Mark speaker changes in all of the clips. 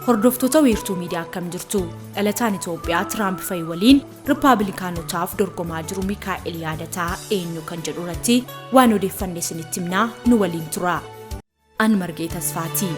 Speaker 1: hordoftoota weertuu miidiyaa akkam jirtu dhalataan Itoophiyaa Tiraamp fa'i waliin Riippaabilikaanotaaf dorgomaa jiru Mikaa'el Yaadataa eenyu kan jedhu irratti waan odeeffanne isinitti himnaa nu waliin tura. An Margee Tasfaati.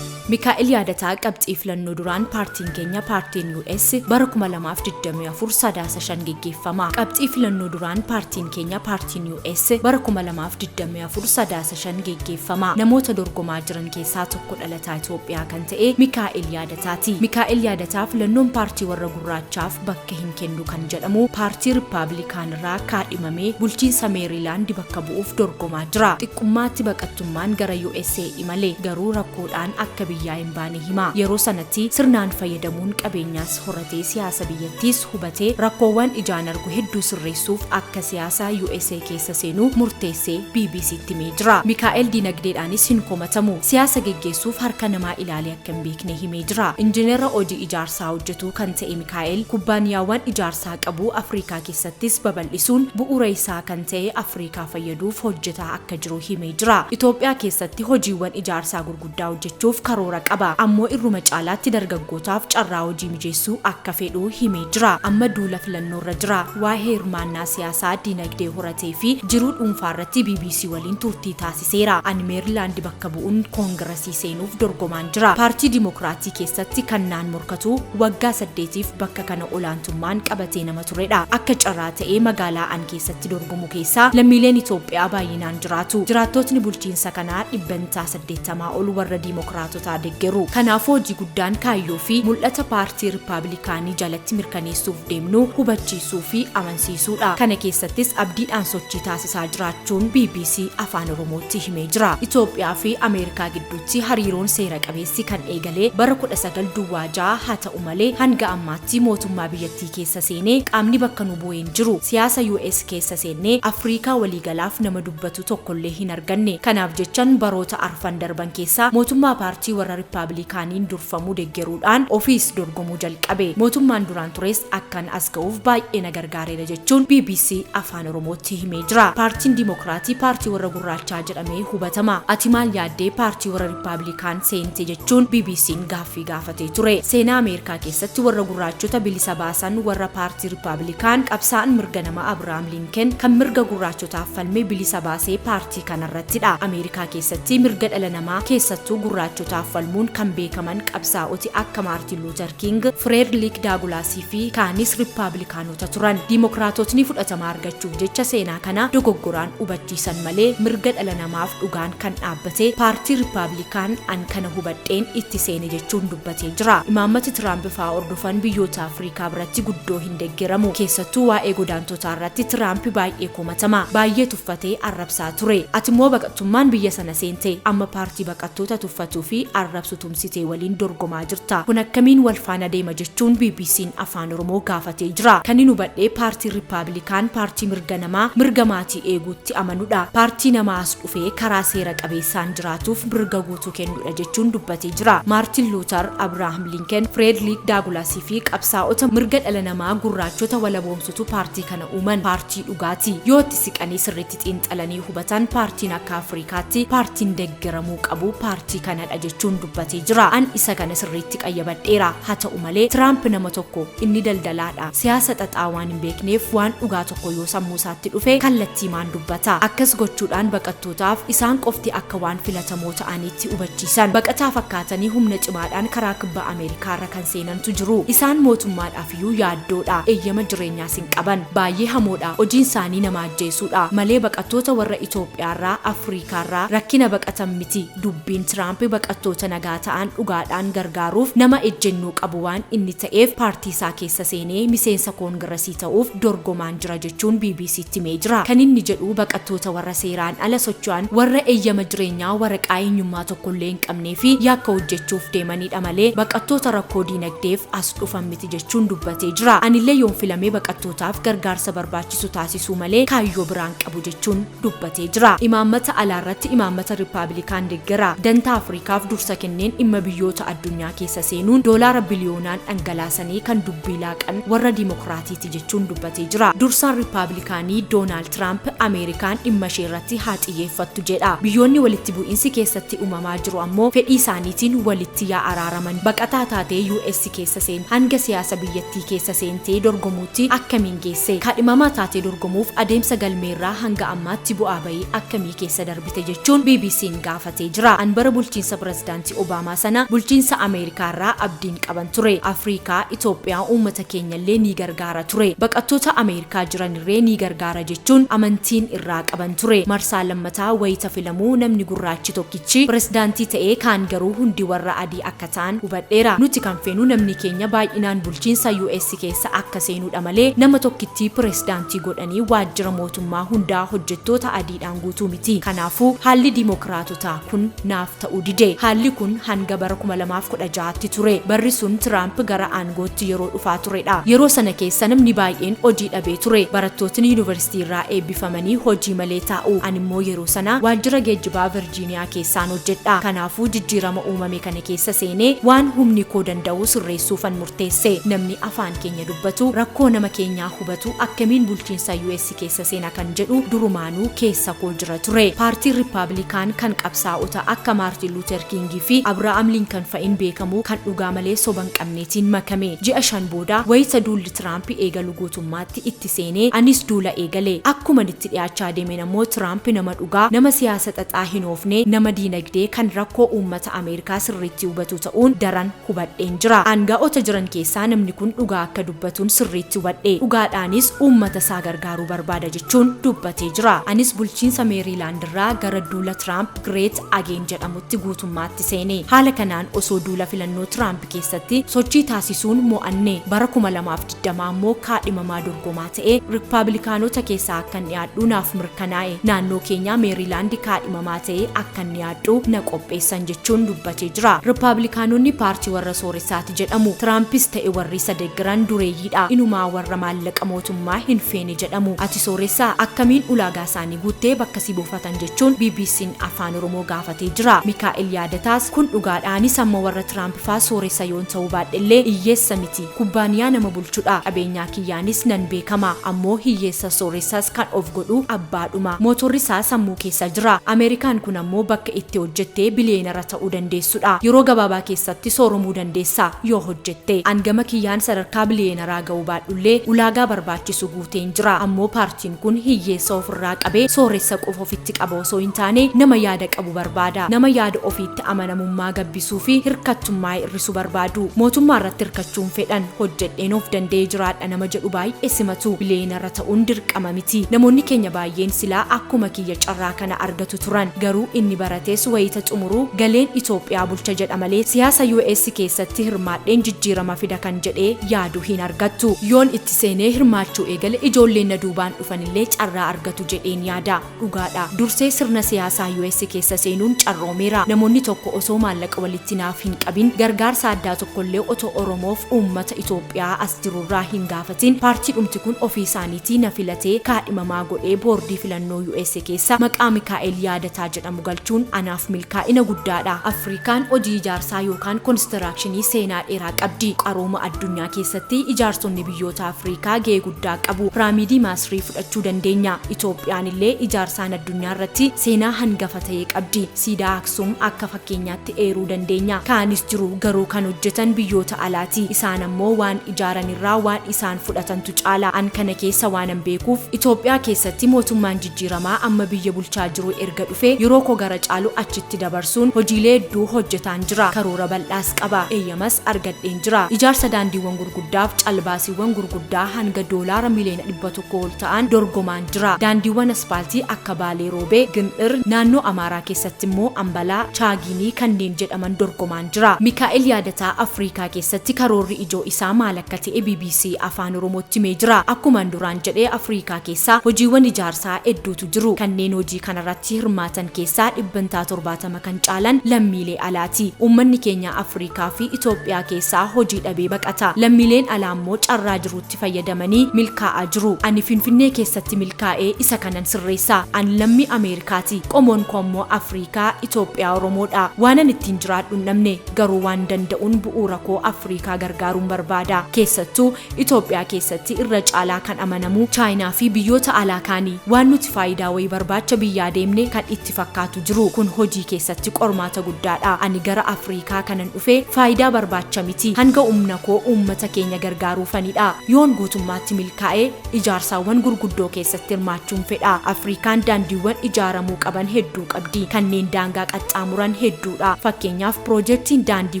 Speaker 1: Mikaa'el Yaadataa qabxii filannoo duraan paartiin keenya paartiin US bara 2024 sadaasa 5 geggeeffama. Qabxii filannoo duraan paartiin keenya paartiin US bara 2024 sadaasa 5 geggeeffama. Namoota dorgomaa jiran keessaa tokko dhalataa Itoophiyaa kan ta'e Mikaa'el Yaadataati. Mikaa'el Yaadataa filannoon paartii warra gurraachaaf bakka hin kennu kan jedhamu paartii Riippaabilikaan irraa kaadhimamee bulchiinsa Meeriilaand bakka bu'uuf dorgomaa jira. Xiqqummaatti baqattummaan gara USA imale garuu rakkoodhaan akka biyyaa hin baane hima. Yeroo sanatti sirnaan fayyadamuun qabeenyaas horatee siyaasa biyyattiis hubatee rakkoowwan ijaan argu hedduu sirreessuuf akka siyaasa USA keessa seenuu murteessee BBC'tti himee jira. Mikaa'el dinagdeedhaanis hin komatamu. Siyaasa geggeessuuf harka namaa ilaalee akka hin beekne himee jira. Injineera hojii ijaarsaa hojjetu kan ta'e Mikaa'el kubbaaniyaawwan ijaarsaa qabu Afrikaa keessattis babal'isuun bu'uura isaa kan ta'e Afrikaa fayyaduuf hojjetaa akka jiru himee jira. Itoophiyaa keessatti hojiiwwan ijaarsaa gurguddaa hojjechuuf karoora qaba. Ammoo irruma caalaatti dargaggootaaf carraa hojii mijeessuu akka fedhu himee jira. Amma duula filannoo irra jira. Waa'ee hirmaannaa siyaasaa dinagdee horatee fi jiruu dhuunfaa irratti BBC waliin turtii taasiseera. Ani Meeriilaand bakka bu'uun koongiresii seenuuf dorgomaan jira. Paartii Dimokiraatii keessatti kan naan morkatu waggaa 8tiif bakka kana olaantummaan qabatee nama turedha. Akka carraa ta'ee magaalaa an keessatti dorgomu keessaa lammiileen Itoophiyaa baay'inaan jiraatu. Jiraattotni bulchiinsa kanaa 80% ol warra Dimokiraatota deeggaru. Kanaaf hojii guddaan kaayyoo fi mul'ata paartii Riippaabilikaanii jalatti mirkaneessuuf deemnu hubachiisuu fi amansiisuudha. Kana keessattis abdiidhaan sochii taasisaa jiraachuun BBC Afaan Oromootti himee jira. Itoophiyaa fi Ameerikaa gidduutti hariiroon seera qabeessi kan eegalee bara 1926 haa ta'u malee hanga ammaatti mootummaa biyyattii keessa seenee qaamni bakka nu bu'een jiru. Siyaasa US keessa seenee Afrikaa waliigalaaf nama dubbatu tokkollee hin arganne. Kanaaf jechaan baroota arfan darban keessaa mootummaa paartii warra Riippaabilikaaniin durfamuu deeggaruudhaan ofiis dorgomuu jalqabe. Mootummaan duraan tures akkan as ga'uuf baay'ee na gargaareera jechuun BBC Afaan Oromootti himee jira. Paartiin Dimokiraatii paartii warra gurraachaa jedhamee hubatama. Ati maal yaaddee paartii warra Riippaabilikaan seente jechuun BBC'n gaaffii gaafatee ture. Seenaa Ameerikaa keessatti warra gurraachota bilisa baasan warra paartii Riippaabilikaan qabsaa'an mirga nama Abrahaam Lincoln kan mirga gurraachotaaf falmee bilisa baasee paartii kanarrattidha. Ameerikaa keessatti mirga dhala namaa keessattuu gurraachotaaf falmuun kan beekaman qabsaa'oti akka Maartin Luther King, Frederick Douglass fi kaanis Riippaabilikaanota turan. Dimokiraatotni fudhatama argachuuf jecha seenaa kana dogoggoraan hubachiisan malee mirga dhala namaaf dhugaan kan dhaabbate paartii Riippaabilikaan an kana hubadheen itti seene jechuun dubbatee jira. Imaammati Tiraamp fa'aa hordofan biyyoota Afrikaa biratti guddoo hin deeggeramu. Keessattuu waa'ee godaantotaa irratti Tiraamp baay'ee komatama. Baay'ee tuffatee arrabsaa ture. Ati immoo baqattummaan biyya sana seente amma paartii baqattoota tuffatuu fi arrabsu tumsitee waliin dorgomaa jirta. Kun akkamiin wal faana deema jechuun BBC'n Afaan Oromoo gaafatee jira. Kan inni hubadhee paartii Riippaabilikaan paartii mirga namaa mirga maatii eeguutti amanudha. Paartii namaa as dhufee karaa seera qabeessaan jiraatuuf mirga guutuu kennudha jechuun dubbatee jira. Maartin Luther, Abrahaam Lincoln, Frederick Douglass fi qabsaa'ota mirga dhala namaa gurraachota walaboomsutu paartii kana uuman. Paartii dhugaati. Yoo itti siqanii sirriitti xiinxalanii hubatan paartiin akka Afrikaatti paartiin deeggaramuu qabu paartii kanadha jechuun dubbatee jira. An isa kana sirriitti qayyabadheera. Haa ta'u malee Tiraamp nama tokko inni daldalaadha. Siyaasa xaxaa waan hin beekneef waan dhugaa tokko yoo sammuu isaatti dhufe kallattii maan dubbata. Akkas gochuudhaan baqattootaaf isaan qofti akka waan filatamoo ta'anitti hubachiisan. Baqataa fakkaatanii humna cimaadhaan karaa kibba Ameerikaarra kan seenantu jiru. Isaan mootummaadhaaf iyyuu yaaddoodha. Eeyyama jireenyaas hin qaban. Baay'ee hamoodha. Hojiin isaanii nama ajjeesuudha. Malee baqattoota warra Itoophiyaarraa Afrikaarraa rakkina baqatan miti. Dubbiin Tiraamp baqattoota nagaa ta'an dhugaadhaan gargaaruuf nama ejjennoo qabu waan inni ta'eef paartii isaa keessa seenee miseensa koongiresii ta'uuf dorgomaan jira jechuun BBC'tti himee jira. Kan inni jedhu baqattoota warra seeraan ala socho'an warra eeyyama jireenyaa waraqaa eenyummaa tokkollee hin qabnee fi yakka hojjechuuf deemanidha malee baqattoota rakkoo diinagdeef as dhufan miti jechuun dubbatee jira. Anillee yoon filamee baqattootaaf gargaarsa barbaachisu taasisuu malee kaayyoo biraan qabu jechuun dubbatee jira. Imaammata alaarratti imaammata Riippaabilikaan deeggara. Dantaa Afrikaaf dursa ibsa kenneen dhimma biyyoota addunyaa keessa seenuun doolaara biliyoonaan dhangalaasanii kan dubbii laaqan warra dimokiraatiiti jechuun dubbatee jira. Dursaan Riippaabilikaanii Doonaald Tiraamp Ameerikaan dhimma ishee irratti haa xiyyeeffattu jedha. Biyyoonni walitti bu'iinsi keessatti uumamaa jiru ammoo fedhii isaaniitiin walitti yaa araaraman. Baqataa taatee US keessa seen hanga siyaasa biyyattii keessa seentee dorgomuutti akkamiin geesse? Kaadhimamaa taatee dorgomuuf adeemsa galmeerraa hanga ammaatti bu'aa bahii akkamii keessa darbite jechuun BBC'n gaafatee jira. Anbara bulchiinsa pirezidaantii Obaamaa sana bulchiinsa Ameerikaarraa abdiin qaban ture. Afrikaa, Itoophiyaa uummata keenyallee ni gargaara ture. Baqattoota Ameerikaa jiranirree ni gargaara jechuun amantiin irraa qaban ture. Marsaa lammataa wayita filamuu namni gurraachi tokkichi pirezidaantii ta'ee kaan garuu hundi warra adii akka ta'an hubadheera. Nuti kan feenu namni keenya baay'inaan bulchiinsa US keessa akka seenuudha malee nama tokkitti pirezidaantii godhanii waajjira mootummaa hundaa hojjettoota adiidhaan guutuu miti. Kanaafuu haalli dimokiraatotaa kun naaf ta'uu dide. Haalli kun hanga bara 2016tti ture. Barri sun Tiraamp gara aangootti yeroo dhufaa turedha. Yeroo sana keessa namni baay'een hojii dhabee ture. Barattootni yuunivarsiitii irraa eebbifamanii hojii malee taa'u. Ani immoo yeroo sana waajjira geejjibaa Virgiiniyaa keessaan hojjedha. Kanaafuu jijjiirama uumame kana keessa seenee waan humni koo danda'u sirreessuufan murteesse. Namni afaan keenya dubbatu rakkoo nama keenyaa hubatu akkamiin bulchiinsa US keessa seena kan jedhu durumaanuu keessa koo jira ture. Paartiin Riippaabilikaan kan qabsaa'ota akka Maartin Luuter Kingii fi Abrahaam Lincoln fa'in beekamu kan dhugaa malee soban qabneetiin makame. Ji'a 5 booda wayita duulli Tiraamp eegalu guutummaatti itti seenee anis duula eegale. Akkuma itti dhiyaachaa deemeen ammoo Tiraamp nama dhugaa, nama siyaasa xaxaa hin oofne, nama diinagdee kan rakkoo uummata Ameerikaa sirriitti hubatu ta'uun daran hubadheen jira. Aanga'oota jiran keessaa namni kun dhugaa akka dubbatuun sirriitti hubadhe. Dhugaadhaanis uummata isaa gargaaruu barbaada jechuun dubbatee jira. Anis bulchiinsa Meeriilaand irraa gara duula Tiraamp Great Again jedhamutti guutummaatti seene. Haala kanaan osoo duula filannoo Tiraamp keessatti sochii taasisuun mo'anne. Bara 2020 ammoo kaadhimamaa dorgomaa ta'ee Riippaabilikaanota keessaa akkan dhiyaadhu naaf mirkanaa'e. Naannoo keenya Meeriilaand kaadhimamaa ta'ee akkan dhiyaadhu na qopheessan jechuun dubbatee jira. Riippaabilikaanonni paartii warra sooressaati jedhamu. Tiraampis ta'e warri isa deeggaran dureeyyiidha. Inumaa warra maallaqa mootummaa hin feene jedhamu. Ati sooressaa akkamiin ulaagaa isaanii guuttee bakka si buufatan jechuun BBC'n afaan Oromoo gaafatee jira. Mikaa'el yaadataas kun dhugaadhaanis amma warra Tiraamp faa sooressa yoon ta'uu baadhellee hiyyeessa miti. Kubbaaniyaa nama bulchudha. Qabeenyaa kiyyaanis nan beekama. Ammoo hiyyeessa sooressaas kan of godhu abbaadhuma. Mootorri isaa sammuu keessa jira. Ameerikaan kun ammoo bakka itti hojjettee biliyeenara ta'uu dandeessudha. Yeroo gabaabaa keessatti sooromuu dandeessa yoo hojjette. Angama kiyyaan sadarkaa biliyeenaraa ga'uu baadhullee ulaagaa barbaachisu guuteen jira. Ammoo paartiin kun hiyyeessa ofirraa qabee sooressa qofa ofitti qaba osoo hin taane nama yaada qabu barbaada. Nama yaada ofiitti amanamummaa gabbisuu fi hirkattummaa hir'isuu barbaadu. Mootummaa irratti hirkachuun fedhan hojjedheen of danda'ee jiraadha nama jedhu baay'ee simatu. Biliyeenara ta'uun dirqama miti. Namoonni keenya baay'een silaa akkuma kiyya carraa kana argatu turan. Garuu inni baratees wayita xumuru galeen Itoophiyaa bulcha jedha malee siyaasa US keessatti hirmaadheen jijjiirama fida kan jedhee yaadu hin argattu. Yoon itti seenee hirmaachuu eegale ijoolleen na duubaan dhufanillee carraa argatu jedheen yaada. Dhugaadha. Dursee sirna siyaasaa US keessa seenuun carroomeera. Namoonni tokko osoo maallaqa walitti naaf hin qabin gargaarsa addaa tokkollee otoo Oromoof uummata Itoophiyaa as jirurraa hin gaafatin paartii dhumti kun ofii isaaniitii na filatee kaadhimamaa godhee boordii filannoo US keessa maqaa Mikaa'el yaadataa jedhamu galchuun anaaf milkaa'ina guddaadha. Afrikaan hojii ijaarsaa yookaan konistirakshinii seenaa dheeraa qabdi. Qarooma addunyaa keessatti ijaarsonni biyyoota Afrikaa gahee guddaa qabu. Piraamiidii Maasrii fudhachuu dandeenya. Itoophiyaan illee ijaarsaan addunyaa irratti seenaa hangafa ta'e qabdi. Siidaa Aksuum akka fakkeenyaatti eeruu dandeenya. Kaanis jiru garuu kan hojjetan biyyoota alaati. Isaan ammoo waan ijaaran irraa waan isaan fudhatantu caala. An kana keessa waanan beekuuf Itoophiyaa keessatti mootummaan jijjiiramaa amma biyya bulchaa jiru erga dhufe yeroo koo gara caalu achitti dabarsuun hojiilee hedduu hojjetaan jira. Karoora bal'aas qaba. Eeyyamas argadheen jira. Ijaarsa daandiiwwan gurguddaaf calbaasiiwwan gurguddaa hanga doolaara miliyoona 100 ol ta'an dorgomaan jira. Daandiiwwan aspaaltii akka Baalee Roobee, Gindhir, naannoo Amaaraa keessatti immoo Ambalaa, Chaaginii kanneen jedhaman dorgomaan jira. Mikaa'el yaadataa Afrikaa keessatti karoorri ijoo isaa maal akka ta'e BBC afaan Oromootti himee jira. Akkuma duraan jedhee Afrikaa keessaa hojiiwwan ijaarsaa hedduutu jiru. Kanneen hojii kanarratti hirmaatan keessaa 70% kan caalan lammiilee alaati. Uummanni keenya Afrikaa fi Itoophiyaa keessaa hojii dhabee baqata. Lammiileen alaa immoo carraa jirutti fayyadamanii milkaa'aa jiru. Ani Finfinnee keessatti milkaa'ee isa kanan sirreessa. Ani lammii Ameerikaati. Qomoon koo immoo Afrikaa, Itoophiyaa, Oromoodha. waanan ittiin jiraadhu namne garuu waan danda'uun bu'uura koo Afrikaa gargaaruun barbaada keessattuu Itoophiyaa keessatti irra caalaa kan amanamu Chaayinaa fi biyyoota alaa kaanii waan nuti faayidaa wayii barbaacha biyyaa deemne kan itti fakkaatu jiru kun hojii keessatti qormaata guddaadha ani gara Afrikaa kanan dhufe faayidaa barbaacha miti hanga humna koo uummata keenya gargaaruufanidha yoon guutummaatti milkaa'ee ijaarsaawwan gurguddoo keessatti hirmaachuun fedha Afrikaan daandiiwwan ijaaramuu qaban hedduu qabdi kanneen daangaa qaxxaamuran hedduudha fakkeenyaaf piroojeektiin daandii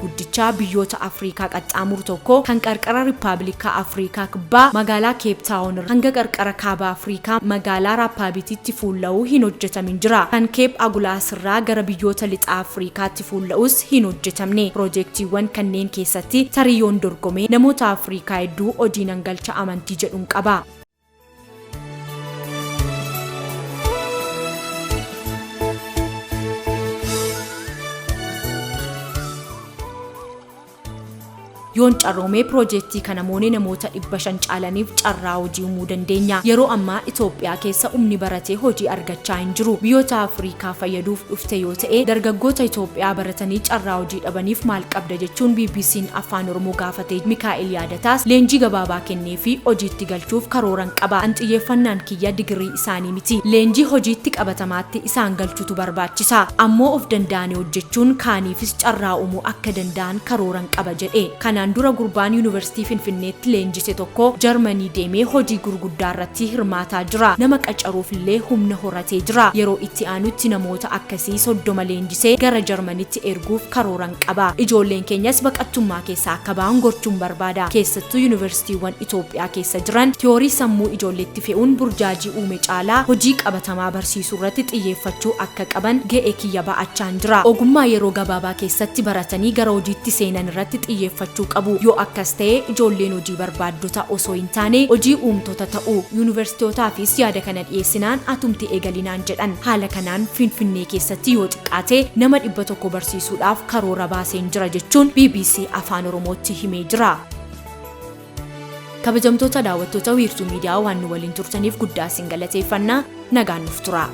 Speaker 1: guddichaa biyyoota Afrikaa qaxxaamuru tokko kan qarqara Riippaabilika Afrikaa kibbaa magaalaa Cape Town hanga qarqara kaaba Afrikaa magaalaa Raappaabitiitti fuulla'uu hin hojjetamin jira kan Cape Agulaas irraa gara biyyoota lixa Afrikaatti fuulla'us hin hojjetamne piroojeektiiwwan kanneen keessatti tariyoon dorgomee namoota Afrikaa hedduu hojii nan galcha amantii jedhuun qaba. yoon carroomee piroojeektii kana namoota 500 caalaniif carraa hojii uumuu dandeenya yeroo ammaa Itoophiyaa keessa umni baratee hojii argachaa hin jiru biyyoota Afrikaa fayyaduuf dhufte yoo ta'e dargaggoota Itoophiyaa baratanii carraa hojii dhabaniif maal qabda jechuun BBC'n afaan Oromoo gaafatee Mikaa'el Yaadataas leenjii gabaabaa kennee fi hojiitti galchuuf karooran qaba an xiyyeeffannaan kiyya digirii isaanii miti leenjii hojiitti qabatamaatti isaan galchuutu barbaachisa ammoo of danda'anii hojjechuun kaaniifis carraa uumuu akka danda'an karooran qaba jedhe kanaan dura gurbaan Yuunivarsiitii Finfinneetti leenjise tokko Jarmanii deemee hojii gurguddaa irratti hirmaataa jira nama qacaruuf illee humna horatee jira yeroo itti aanutti namoota akkasii 30 leenjisee gara Jarmaniitti erguuf karooran qaba ijoolleen keenyas baqattummaa keessaa akka ba'an gochuun barbaada keessattuu Yuunivarsiitiiwwan Itoophiyaa keessa jiran tiyoorii sammuu ijoolleetti fe'uun burjaajii uume caalaa hojii qabatamaa barsiisuu irratti xiyyeeffachuu akka qaban ga'ee kiyya ba'achaan jira ogummaa yeroo gabaabaa keessatti baratanii gara hojiitti seenan irratti xiyyeeffachuu yoo akkas ta'e ijoolleen hojii barbaaddota osoo hin taane hojii uumtoota ta'u yuunivarsiitootaafis yaada kana dhiyeessinaan atumti eegalinaan jedhan haala kanaan Finfinnee keessatti yoo xiqqaate nama 100 barsiisuudhaaf karoora baaseen jira jechuun BBC afaan Oromootti himee jira. kabajamtoota daawwattoota wiirtuu miidiyaa waan nu waliin turtaniif guddaa isin galateeffannaa nagaan nuuf tura.